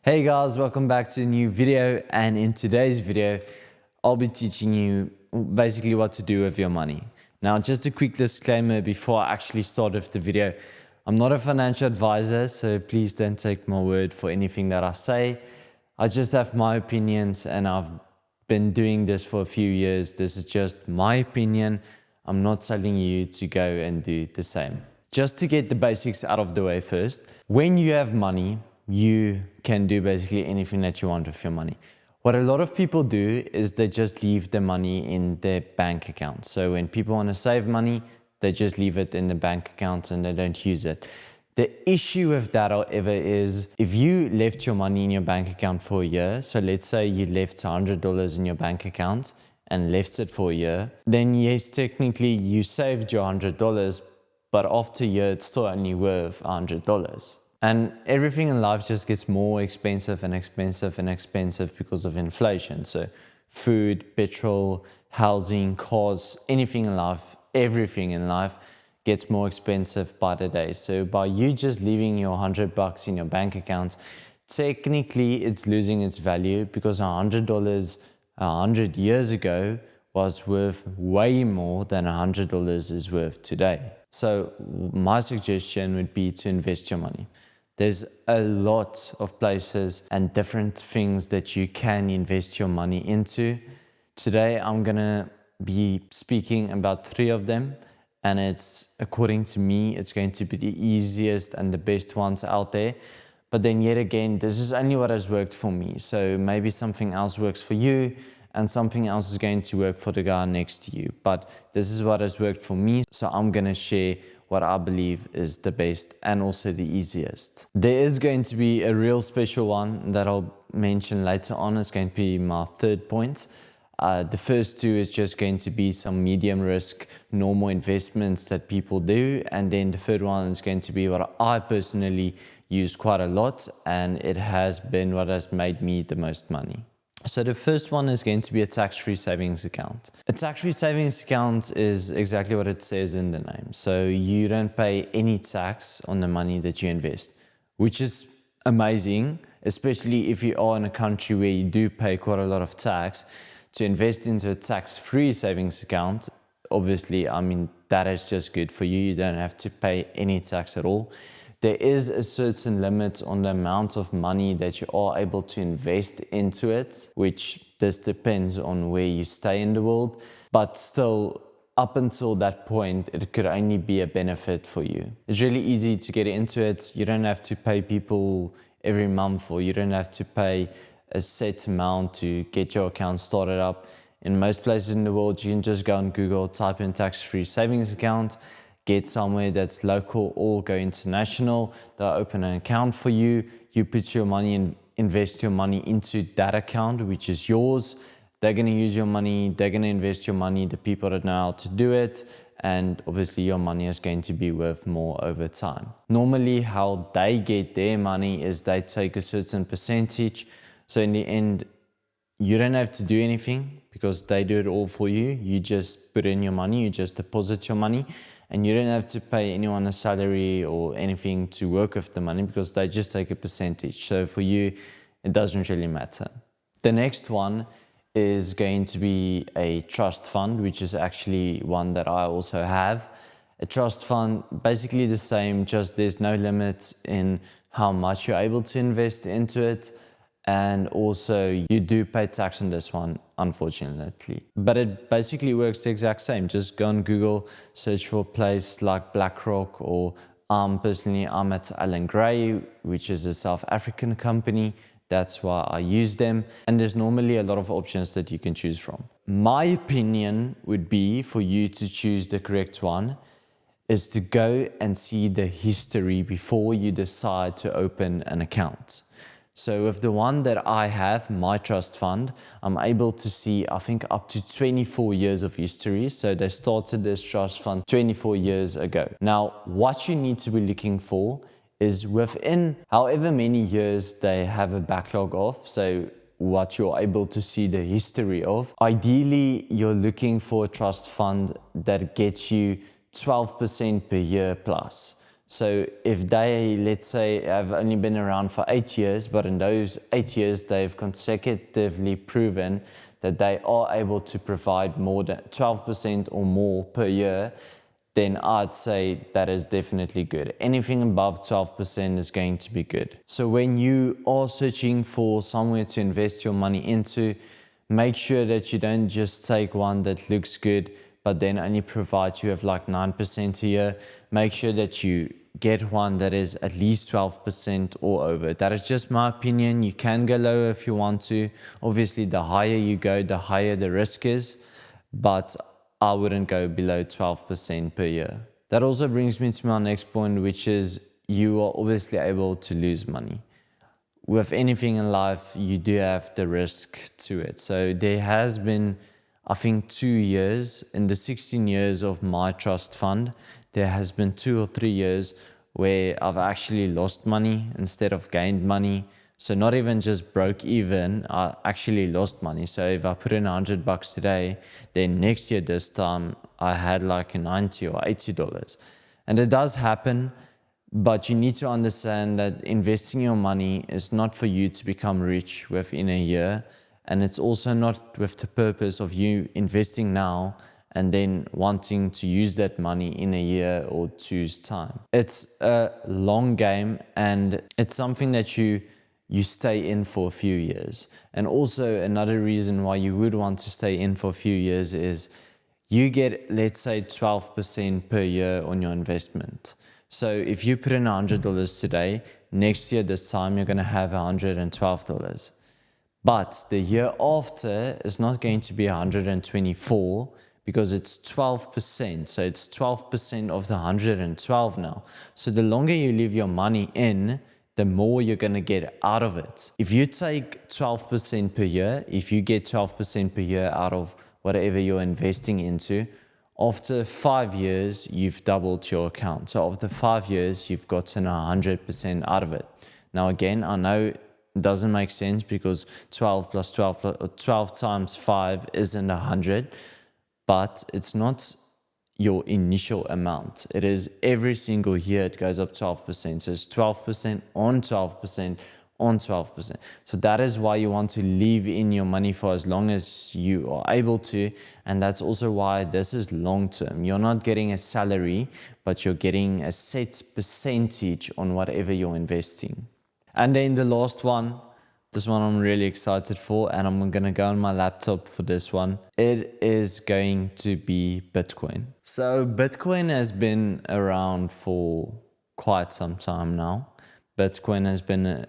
Hey guys, welcome back to a new video, and in today's video I'll be teaching you basically what to do with your money. Now, just a quick disclaimer before I actually start with the video. I'm not a financial advisor, so please don't take my word for anything that I say. I just have my opinions and I've been doing this for a few years. This is just my opinion. I'm not telling you to go and do the same. Just to get the basics out of the way first, when you have money, you can do basically anything that you want with your money. What a lot of people do is they just leave the money in their bank account. So when people want to save money, they just leave it in the bank account and they don't use it. The issue with that, however, is if you left your money in your bank account for a year, so let's say you left $100 in your bank account and left it for a year, then yes, technically you saved your $100, but after a year, it's still only worth $100. And everything in life just gets more expensive and expensive and expensive because of inflation. So food, petrol, housing, cars, anything in life, everything in life gets more expensive by the day. So by you just leaving your $100 in your bank account, technically it's losing its value because $100 100 years ago was worth way more than $100 is worth today. So my suggestion would be to invest your money. There's a lot of places and different things that you can invest your money into. Today, I'm gonna be speaking about 3 of them, and according to me, it's going to be the easiest and the best ones out there. But then yet again, this is only what has worked for me. So maybe something else works for you and something else is going to work for the guy next to you. But this is what has worked for me. So I'm gonna share what I believe is the best and also the easiest. There is going to be a real special one that I'll mention later on. It's going to be my 3rd point. The first 2 is just going to be some medium risk, normal investments that people do. And then the 3rd one is going to be what I personally use quite a lot. And it has been what has made me the most money. So the first one is going to be a tax-free savings account. A tax-free savings account is exactly what it says in the name. So you don't pay any tax on the money that you invest, which is amazing, especially if you are in a country where you do pay quite a lot of tax. To invest into a tax-free savings account, obviously, that is just good for you. You don't have to pay any tax at all. There is a certain limit on the amount of money that you are able to invest into it, which this depends on where you stay in the world. But still, up until that point, it could only be a benefit for you. It's really easy to get into it. You don't have to pay people every month, or you don't have to pay a set amount to get your account started up. In most places in the world, you can just go on Google, type in tax-free savings account, get somewhere that's local or go international. They'll open an account for you. You put your money and invest your money into that account, which is yours. They're going to use your money. They're going to invest your money, the people that know how to do it. And obviously your money is going to be worth more over time. Normally how they get their money is they take a certain percentage. So in the end, you don't have to do anything because they do it all for you. You just put in your money, you just deposit your money, and you don't have to pay anyone a salary or anything to work with the money because they just take a percentage. So for you, it doesn't really matter. The next one is going to be a trust fund, which is actually one that I also have. A trust fund, basically the same, just there's no limit in how much you're able to invest into it. And also you do pay tax on this one, unfortunately. But it basically works the exact same. Just go on Google, search for a place like BlackRock, or personally I'm at Allan Gray, which is a South African company. That's why I use them. And there's normally a lot of options that you can choose from. My opinion would be for you to choose the correct one is to go and see the history before you decide to open an account. So with the one that I have, my trust fund, I'm able to see, I think, up to 24 years of history. So they started this trust fund 24 years ago. Now, what you need to be looking for is within however many years they have a backlog of, so what you're able to see the history of. Ideally, you're looking for a trust fund that gets you 12% per year plus. So if they, let's say, have only been around for 8 years, but in those 8 years, they've consecutively proven that they are able to provide more than 12% or more per year, then I'd say that is definitely good. Anything above 12% is going to be good. So when you are searching for somewhere to invest your money into, make sure that you don't just take one that looks good, but then only provides you with like 9% a year. Make sure that you get one that is at least 12% or over. That is just my opinion. You can go lower if you want to. Obviously, the higher you go, the higher the risk is, but I wouldn't go below 12% per year. That also brings me to my next point, which is you are obviously able to lose money. With anything in life, you do have the risk to it. So there has been, I think, 2 years in the 16 years of my trust fund, there has been 2 or 3 years where I've actually lost money instead of gained money. So not even just broke even, I actually lost money. So if I put in $100 today, then next year this time I had like a $90 or $80. And it does happen, but you need to understand that investing your money is not for you to become rich within a year. And it's also not with the purpose of you investing now and then wanting to use that money in a year or two's time. It's a long game, and it's something that you stay in for a few years. And also another reason why you would want to stay in for a few years is you get, let's say, 12% per year on your investment. So if you put in $100 today, next year this time you're going to have $112. But the year after is not going to be 124 because it's 12%. So it's 12% of the 112 now. So the longer you leave your money in, the more you're going to get out of it. If you take 12% per year, if you get 12% per year out of whatever you're investing into, after 5 years, you've doubled your account. So after 5 years, you've gotten 100% out of it. Now, again, I know it doesn't make sense because 12 plus 12 times 5 isn't 100, but it's not your initial amount. It is every single year it goes up 12%. So it's 12% on 12% on 12%. So that is why you want to leave in your money for as long as you are able to. And that's also why this is long term. You're not getting a salary, but you're getting a set percentage on whatever you're investing. And then the last one, this one I'm really excited for, and I'm going to go on my laptop for this one. It is going to be Bitcoin. So Bitcoin has been around for quite some time now. Bitcoin has been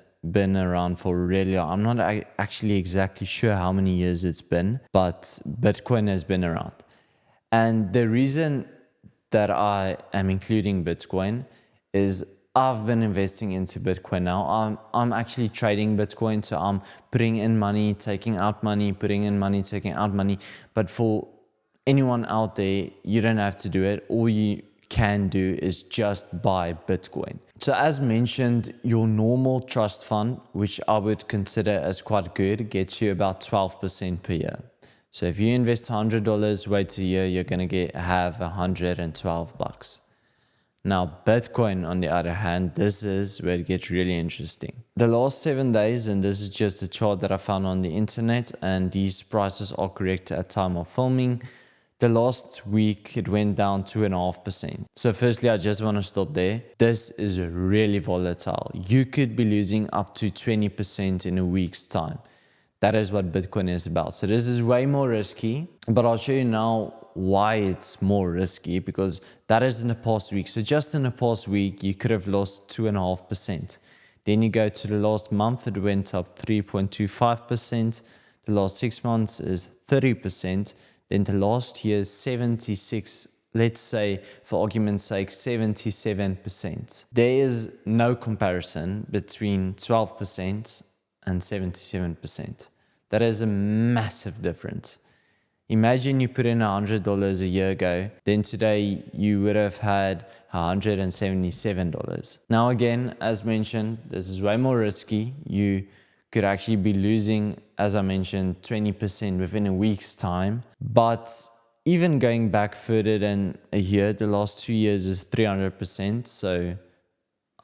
around for really, I'm not actually exactly sure how many years it's been, but Bitcoin has been around. And the reason that I am including Bitcoin is I've been investing into Bitcoin now. I'm actually trading Bitcoin, so I'm putting in money, taking out money, putting in money, taking out money. But for anyone out there, you don't have to do it. All you can do is just buy Bitcoin. So as mentioned, your normal trust fund, which I would consider as quite good, gets you about 12% per year. So if you invest $100, wait a year, you're going to have $112. Now, Bitcoin, on the other hand, this is where it gets really interesting. The last 7 days, and this is just a chart that I found on the internet, and these prices are correct at time of filming. The last week, it went down 2.5%. So firstly, I just want to stop there. This is really volatile. You could be losing up to 20% in a week's time. That is what Bitcoin is about. So this is way more risky, but I'll show you now why it's more risky, because that is in the past week. So just in the past week, you could have lost 2.5%. Then you go to the last month, it went up 3.25%. The last 6 months is 30%. Then the last year is 76%. Let's say, for argument's sake, 77%. There is no comparison between 12% and 77%. That is a massive difference. Imagine you put in $100 a year ago, then today you would have had $177. Now again, as mentioned, this is way more risky. You could actually be losing, as I mentioned, 20% within a week's time. But even going back further than a year, the last 2 years is 300%. So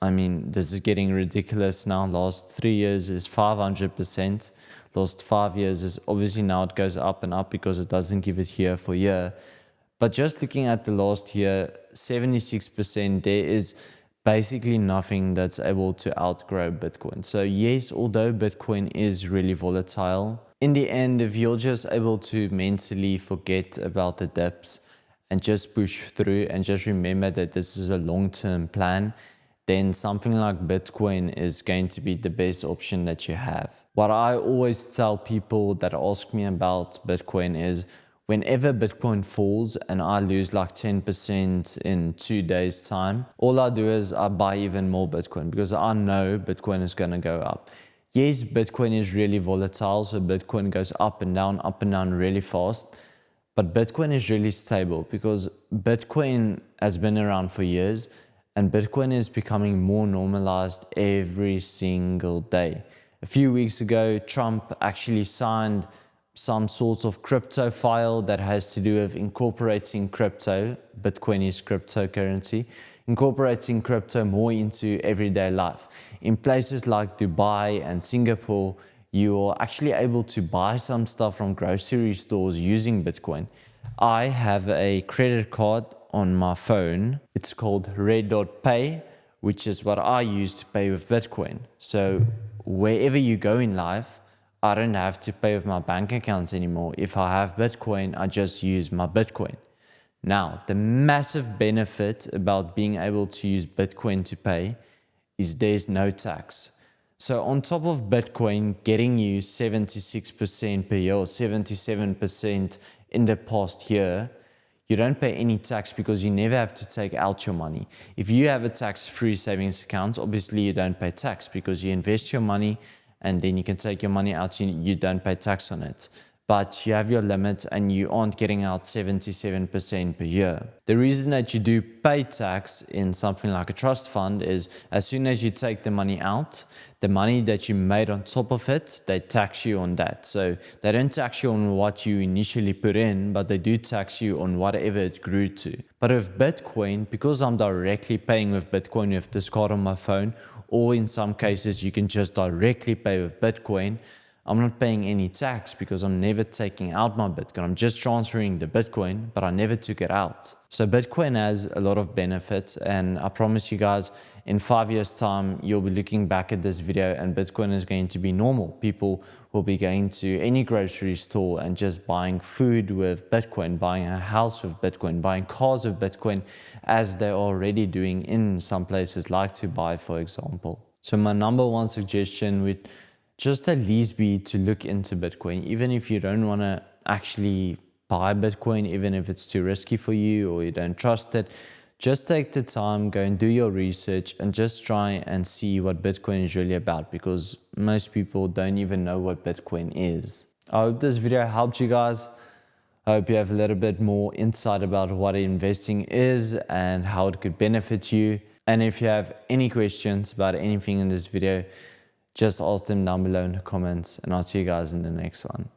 I mean, this is getting ridiculous now. Last 3 years is 500%. Last 5 years is obviously now it goes up and up because it doesn't give it year for year. But just looking at the last year, 76%, there is basically nothing that's able to outgrow Bitcoin. So yes, although Bitcoin is really volatile, in the end, if you're just able to mentally forget about the dips and just push through and just remember that this is a long-term plan, then something like Bitcoin is going to be the best option that you have. What I always tell people that ask me about Bitcoin is, whenever Bitcoin falls and I lose like 10% in 2 days time, all I do is I buy even more Bitcoin because I know Bitcoin is going to go up. Yes, Bitcoin is really volatile, so Bitcoin goes up and down really fast. But Bitcoin is really stable because Bitcoin has been around for years and Bitcoin is becoming more normalized every single day. A few weeks ago, Trump actually signed some sort of crypto file that has to do with incorporating crypto. Bitcoin is cryptocurrency, incorporating crypto more into everyday life. In places like Dubai and Singapore, you are actually able to buy some stuff from grocery stores using Bitcoin. I have a credit card on my phone. It's called Red Dot Pay, which is what I use to pay with Bitcoin. So wherever you go in life, I don't have to pay with my bank accounts anymore. If I have Bitcoin, I just use my Bitcoin. Now, the massive benefit about being able to use Bitcoin to pay is there's no tax. So on top of Bitcoin getting you 76% per year or 77% in the past year, you don't pay any tax because you never have to take out your money. If you have a tax-free savings account, obviously you don't pay tax because you invest your money and then you can take your money out and you don't pay tax on it. But you have your limit and you aren't getting out 77% per year. The reason that you do pay tax in something like a trust fund is as soon as you take the money out, the money that you made on top of it, they tax you on that. So they don't tax you on what you initially put in, but they do tax you on whatever it grew to. But with Bitcoin, because I'm directly paying with Bitcoin with this card on my phone, or in some cases you can just directly pay with Bitcoin, I'm not paying any tax because I'm never taking out my Bitcoin. I'm just transferring the Bitcoin, but I never took it out. So Bitcoin has a lot of benefits, and I promise you guys, in 5 years' time, you'll be looking back at this video and Bitcoin is going to be normal. People will be going to any grocery store and just buying food with Bitcoin, buying a house with Bitcoin, buying cars with Bitcoin, as they're already doing in some places like Dubai, for example. So my number one suggestion would just at least be to look into Bitcoin, even if you don't want to actually buy Bitcoin, even if it's too risky for you or you don't trust it. Just take the time, go and do your research and just try and see what Bitcoin is really about, because most people don't even know what Bitcoin is. I hope this video helped you guys. I hope you have a little bit more insight about what investing is and how it could benefit you. And if you have any questions about anything in this video, just ask them down below in the comments, and I'll see you guys in the next one.